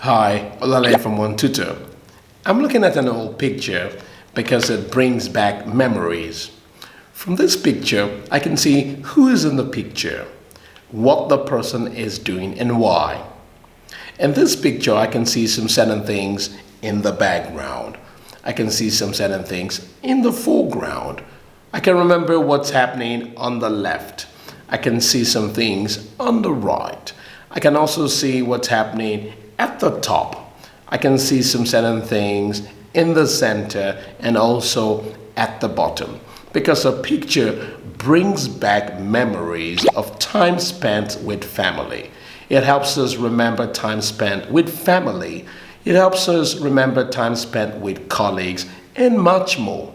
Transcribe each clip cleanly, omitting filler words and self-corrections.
Hi, Olale from Onetutor. I'm looking at an old picture because it brings back memories. From this picture, I can see who is in the picture, what the person is doing and why. In this picture, I can see some certain things in the background. I can see some certain things in the foreground. I can remember what's happening on the left. I can see some things on the right. I can also see what's happening at the top. I can see some certain things in the center and also at the bottom. Because a picture brings back memories of time spent with family. It helps us remember time spent with family. It helps us remember time spent with colleagues and much more.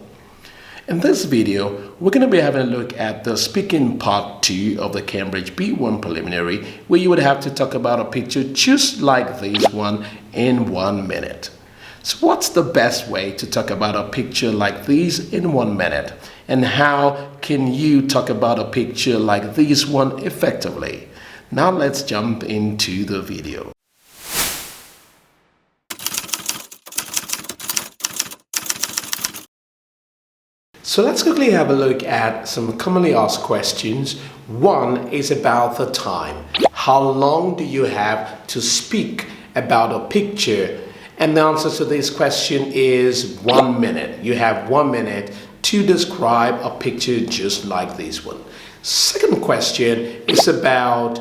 In this video, we're going to be having a look at the speaking part 2 of the Cambridge B1 preliminary, where you would have to talk about a picture just like this one in 1 minute. So what's the best way to talk about a picture like this in 1 minute? And how can you talk about a picture like this one effectively? Now let's jump into the video. So let's quickly have a look at some commonly asked questions. One is about the time. How long do you have to speak about a picture? And the answer to this question is 1 minute. You have 1 minute to describe a picture just like this one. Second question is about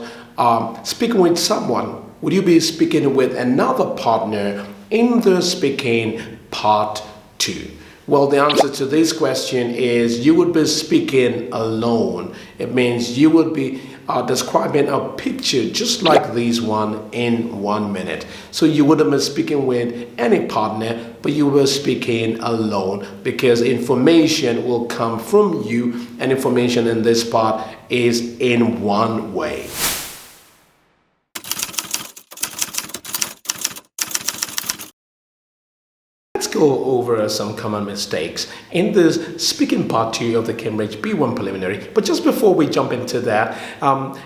speaking with someone. Would you be speaking with another partner in the speaking part 2? Well, the answer to this question is you would be speaking alone. It means you would be describing a picture just like this one in 1 minute. So you wouldn't be speaking with any partner, but you were speaking alone because information will come from you, and information in this part is in one way. Let's go over some common mistakes in this speaking part 2 of the Cambridge B1 preliminary. But just before we jump into that,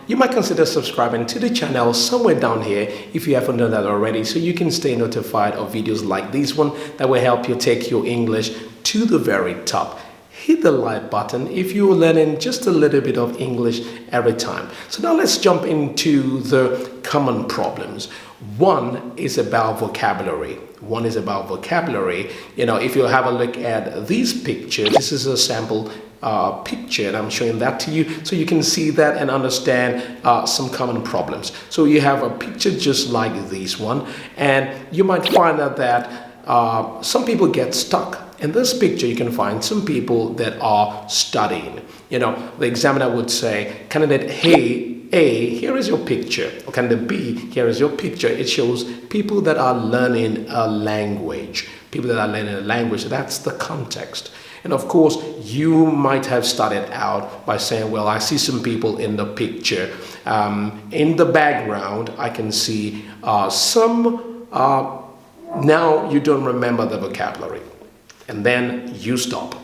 you might consider subscribing to the channel somewhere down here if you haven't done that already, so you can stay notified of videos like this one that will help you take your English to the very top. Hit the like button if you're learning just a little bit of English every time. So now let's jump into the common problems. One is about vocabulary. One is about vocabulary. You know, if you have a look at these pictures, this is a sample picture, and I'm showing that to you so you can see that and understand some common problems. So you have a picture just like this one, and you might find out that some people get stuck. In this picture, you can find some people that are studying. You know, the examiner would say, candidate A, here is your picture. Or candidate B, here is your picture. It shows people that are learning a language. People that are learning a language, that's the context. And of course, you might have started out by saying, well, I see some people in the picture. In the background, I can see some, now you don't remember the vocabulary. And then you stop.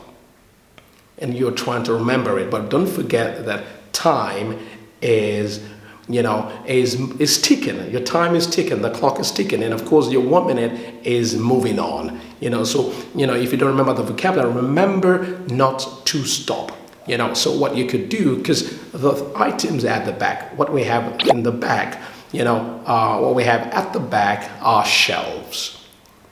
And you're trying to remember it. But don't forget that time is ticking. Your time is ticking, the clock is ticking, and of course your 1 minute is moving on. So if you don't remember the vocabulary, remember not to stop. So what you could do, because the items at the back, what we have in the back, what we have at the back are shelves.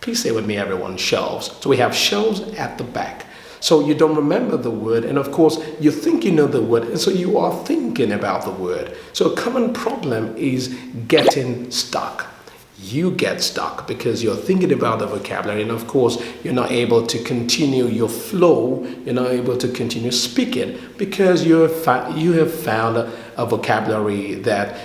Please say with me, everyone, shelves. So we have shelves at the back. So you don't remember the word, and of course you think you know the word, and so you are thinking about the word. So a common problem is getting stuck. You get stuck because you're thinking about the vocabulary, and of course you're not able to continue your flow. You're not able to continue speaking because you have found a vocabulary that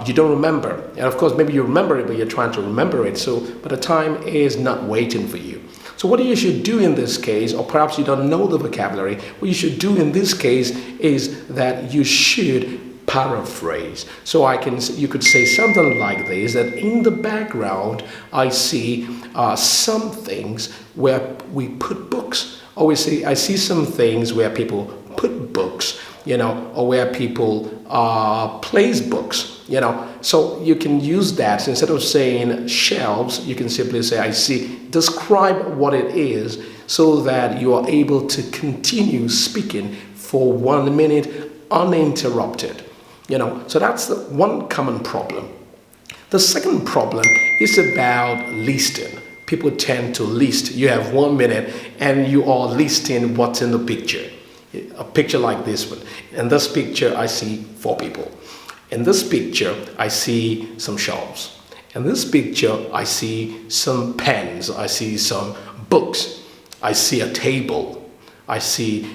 you don't remember. And of course maybe you remember it, but you're trying to remember it, but the time is not waiting for you. So what you should do in this case, or perhaps you don't know the vocabulary, what you should do in this case is that you should paraphrase. So you could say something like this, that in the background I see some things where we put books. Or we say I see some things where people put books, or where people place books, So you can use that. So instead of saying shelves, you can simply say I see. Describe what it is so that you are able to continue speaking for 1 minute uninterrupted. So that's the one common problem. The second problem is about listing. People tend to list. You have 1 minute and you are listing what's in the picture. A picture like this one. In this picture, I see 4 people. In this picture, I see some shelves. In this picture, I see some pens. I see some books. I see a table. I see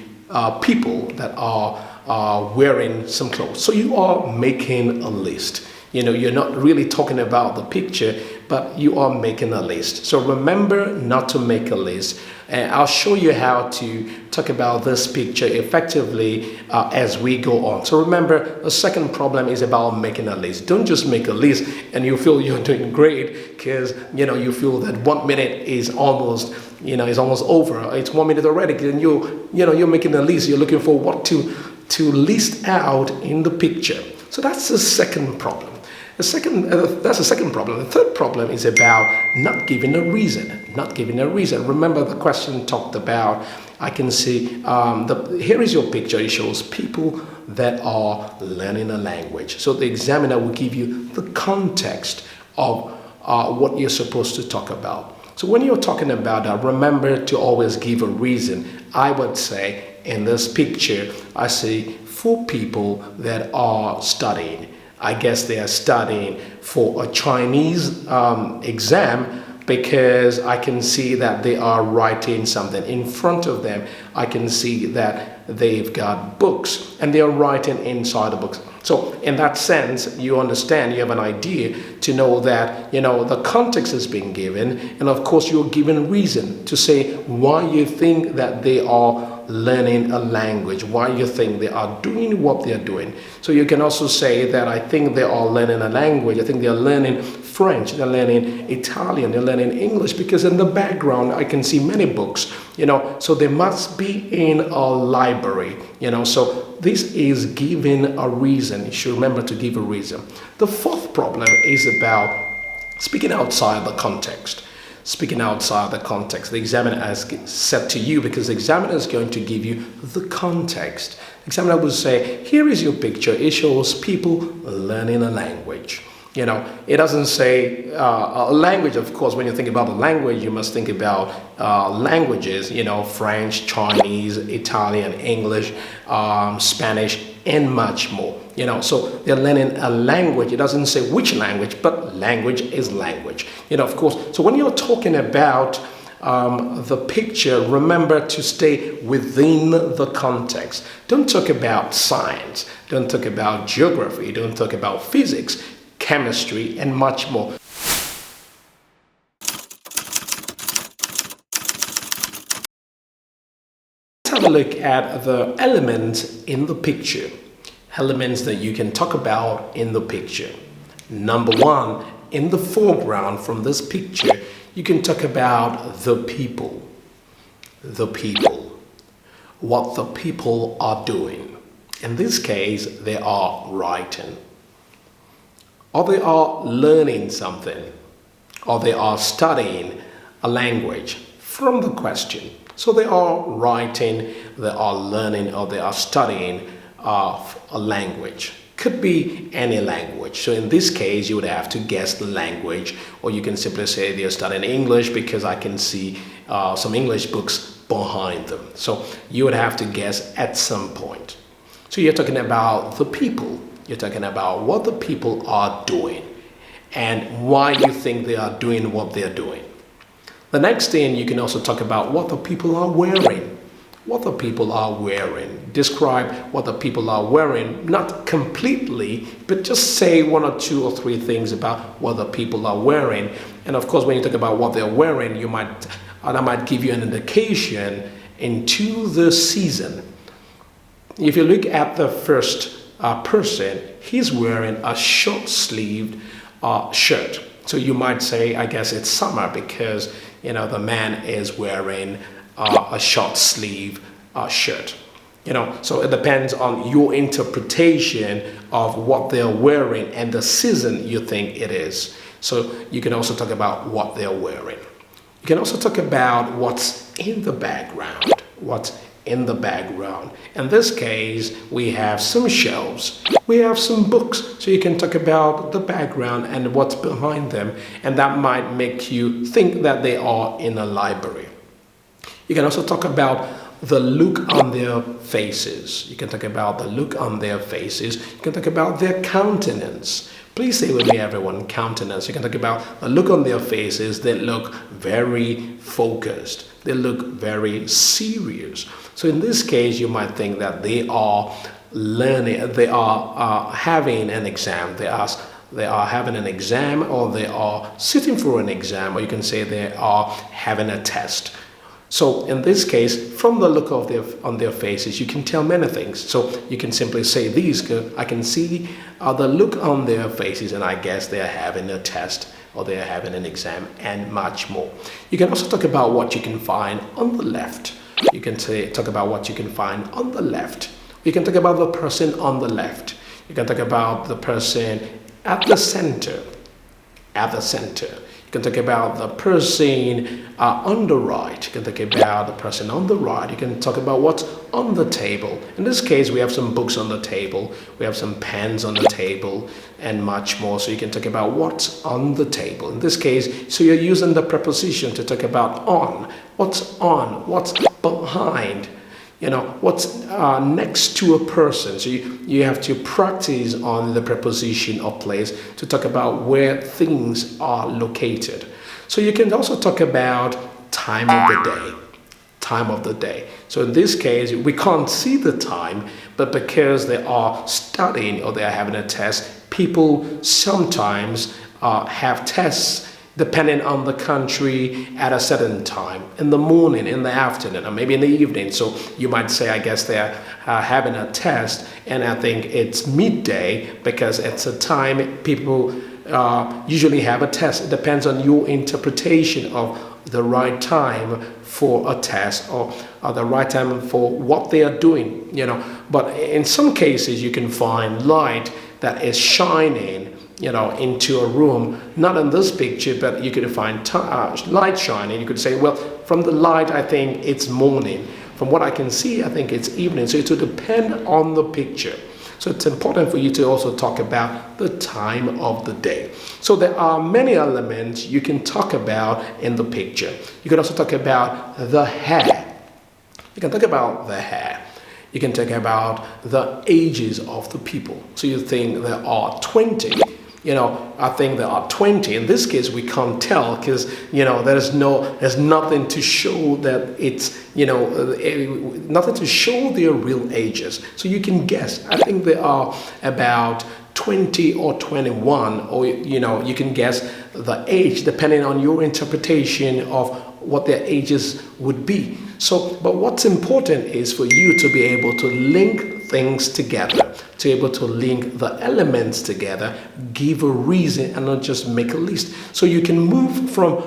people that are wearing some clothes. So you are making a list. You're not really talking about the picture, but you are making a list. So remember not to make a list. And I'll show you how to talk about this picture effectively as we go on. So remember, the second problem is about making a list. Don't just make a list and you feel you're doing great because, you feel that 1 minute is almost, is almost over. It's 1 minute already. And you're making a list. You're looking for what to list out in the picture. So that's the second problem. That's the second problem. The third problem is about not giving a reason. Not giving a reason. Remember the question talked about, I can see, here is your picture. It shows people that are learning a language. So the examiner will give you the context of what you're supposed to talk about. So when you're talking about that, remember to always give a reason. I would say in this picture, I see 4 people that are studying. I guess they are studying for a Chinese exam because I can see that they are writing something in front of them. I can see that they've got books and they are writing inside the books. So in that sense, you understand, you have an idea to know that, the context is being given. And of course, you're given reason to say why you think that they are learning a language, why you think they are doing what they are doing. So you can also say that I think they are learning a language. I think they are learning French, they're learning Italian, they're learning English, because in the background I can see many books, so they must be in a library, so this is giving a reason. You should remember to give a reason. The fourth problem is about speaking outside the context. Speaking outside the context. The examiner has said to you, because the examiner is going to give you the context. The examiner will say, here is your picture. It shows people learning a language. It doesn't say a language. Of course, when you think about the language, you must think about languages, French, Chinese, Italian, English, Spanish, and much more. So they're learning a language. It doesn't say which language, but language is language. Of course. So when you're talking about the picture, remember to stay within the context. Don't talk about science. Don't talk about geography. Don't talk about physics, chemistry, and much more. Let's have a look at the elements in the picture. Elements that you can talk about in the picture. Number one, in the foreground from this picture, you can talk about the people. The people. What the people are doing. In this case, they are writing. Or they are learning something. Or they are studying a language from the question. So they are writing, they are learning, or they are studying a language. Could be any language. So in this case, you would have to guess the language, or you can simply say they're studying English because I can see some English books behind them. So you would have to guess at some point. So you're talking about the people. You're talking about what the people are doing and why you think they are doing what they're doing. The next thing, you can also talk about what the people are wearing. What the people are wearing. Describe what the people are wearing, not completely, but just say 1 or 2 or 3 things about what the people are wearing. And of course, when you talk about what they're wearing, that might give you an indication into the season. If you look at the first person, he's wearing a short-sleeved shirt. So you might say, I guess it's summer because, the man is wearing a short-sleeve shirt. So it depends on your interpretation of what they're wearing and the season you think it is. So you can also talk about what they're wearing. You can also talk about what's in the background. What's in the background. In this case, we have some shelves. We have some books. So you can talk about the background and what's behind them. And that might make you think that they are in a library. You can also talk about the look on their faces. You can talk about the look on their faces. You can talk about their countenance. Please say with me, everyone, countenance. You can talk about the look on their faces. They look very focused. They look very serious. So in this case, you might think that they are learning, they are having an exam. They are having an exam, or they are sitting for an exam, or you can say they are having a test. So in this case, from the look of on their faces, you can tell many things. So you can simply say these, I can see the look on their faces, and I guess they are having a test, or they are having an exam, and much more. You can also talk about what you can find on the left. You can talk about what you can find on the left. You can talk about the person on the left. You can talk about the person at the center. At the center. You can talk about the person on the right. You can talk about the person on the right. You can talk about what's on the table. In this case, we have some books on the table. We have some pens on the table, and much more. So you can talk about what's on the table. In this case, so you're using the preposition to talk about on. What's on? What's behind? You know, what's next to a person. So you have to practice on the preposition of place to talk about where things are located. So you can also talk about time of the day. Time of the day. So in this case, we can't see the time, but because they are studying or they are having a test, people sometimes have tests depending on the country at a certain time, in the morning, in the afternoon, or maybe in the evening. So you might say, I guess they're having a test, and I think it's midday because it's a time people usually have a test. It depends on your interpretation of the right time for a test, or the right time for what they are doing, you know. But in some cases, you can find light that is shining, you know, into a room, not in this picture, but you could find light shining. You could say, well, from the light, I think it's morning. From what I can see, I think it's evening. So it will depend on the picture. So it's important for you to also talk about the time of the day. So there are many elements you can talk about in the picture. You can also talk about the hair. You can talk about the hair. You can talk about the ages of the people. So you think there are 20. You know, I think there are 20. In this case, we can't tell because, you know, there's nothing to show that it's, you know, nothing to show their real ages. So you can guess. I think there are about 20 or 21, or, you know, you can guess the age depending on your interpretation of what their ages would be. So, but what's important is for you to be able to link things together, to be able to link the elements together, give a reason, and not just make a list. So you can move from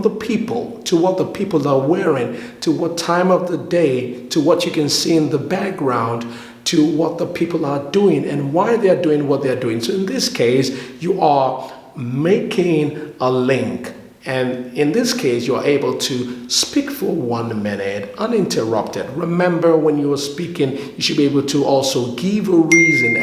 the people, to what the people are wearing, to what time of the day, to what you can see in the background, to what the people are doing and why they are doing what they are doing. So in this case, you are making a link. And in this case, you are able to speak for 1 minute uninterrupted. Remember, when you are speaking, you should be able to also give a reason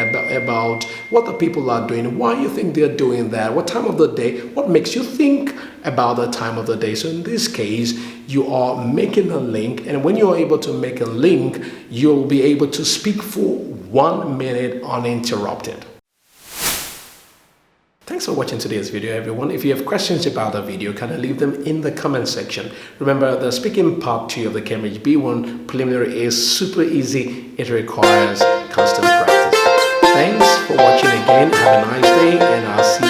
about what the people are doing, why you think they're doing that, what time of the day, what makes you think about the time of the day. So in this case, you are making a link. And when you're able to make a link, you'll be able to speak for 1 minute uninterrupted. Thanks for watching today's video, everyone. If you have questions about the video, can I leave them in the comment section? Remember, the speaking part 2 of the Cambridge B1 preliminary is super easy. It requires constant practice. Thanks for watching again. Have a nice day, and I'll see you